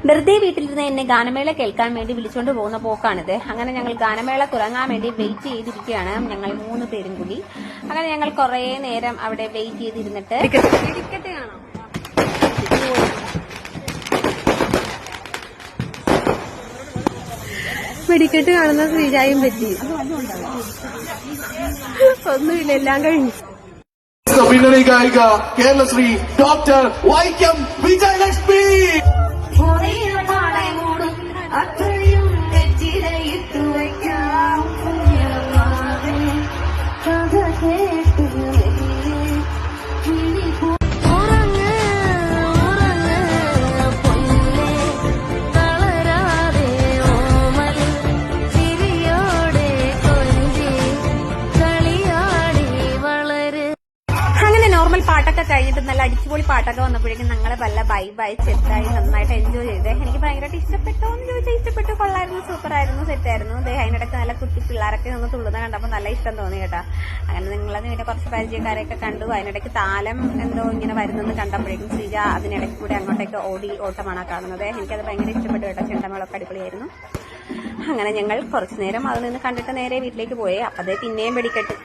വെറുതെ വീട്ടിലിരുന്ന് എന്നെ ഗാനമേള കേൾക്കാൻ വേണ്ടി വിളിച്ചുകൊണ്ട് പോകുന്ന പോക്കാണിത്. അങ്ങനെ ഞങ്ങൾ ഗാനമേള തുടങ്ങാൻ വേണ്ടി വെയിറ്റ് ചെയ്തിരിക്കുകയാണ്, ഞങ്ങൾ 3 പേരും കൂടി. അങ്ങനെ ഞങ്ങൾ കുറെ നേരം അവിടെ വെയിറ്റ് ചെയ്തിരുന്നിട്ട് വെടിക്കെട്ട് കാണുന്ന ശ്രീജായും പറ്റി ഒന്നുമില്ല, എല്ലാം കഴിഞ്ഞു. പിന്നണി ഗായിക കേരളശ്രീ ഡോക്ടർ വൈക്കം വിജയലക്ഷ്മി. നോർമൽ പാട്ടൊക്കെ കഴിഞ്ഞിട്ട് നല്ല അടിച്ചുപൊളി പാട്ടൊക്കെ വന്നപ്പോഴേക്കും ഞങ്ങളെ വല്ല ബൈ സെറ്റായി നന്നായിട്ട് എൻജോയ് ചെയ്തേ. എനിക്ക് ഭയങ്കരമായിട്ട് ഇഷ്ടപ്പെട്ടോ എന്ന് ചോദിച്ചാൽ ഇഷ്ടപ്പെട്ടു, കൊള്ളായിരുന്നു, സൂപ്പറായിരുന്നു, സെറ്റായിരുന്നു. അതിനിടയ്ക്ക് നല്ല കുട്ടി പിള്ളേരൊക്കെ ഒന്ന് തുള്ളുന്ന കണ്ടപ്പോൾ നല്ല ഇഷ്ടം തോന്നി കേട്ടോ. അങ്ങനെ നിങ്ങളത് പിന്നെ കുറച്ച് പരിചയക്കാരെയൊക്കെ കണ്ടു. അതിനിടയ്ക്ക് താലം എന്തോ ഇങ്ങനെ വരുന്നെന്ന് കണ്ടപ്പോഴേക്കും ശ്രീജ അതിനിടയ്ക്ക് കൂടി അങ്ങോട്ടേക്ക് ഓട്ടമാണ് കാണുന്നത്. എനിക്കത് ഭയങ്കര ഇഷ്ടപ്പെട്ടു കേട്ടോ. ചെണ്ടമേളൊക്കെ അടിപൊളിയായിരുന്നു. അങ്ങനെ ഞങ്ങൾ കുറച്ചു നേരം അത് നിന്ന് കണ്ടിട്ട് നേരെ വീട്ടിലേക്ക് പോയേ. അപ്പതേ പിന്നെയും വെടിക്കെട്ട്.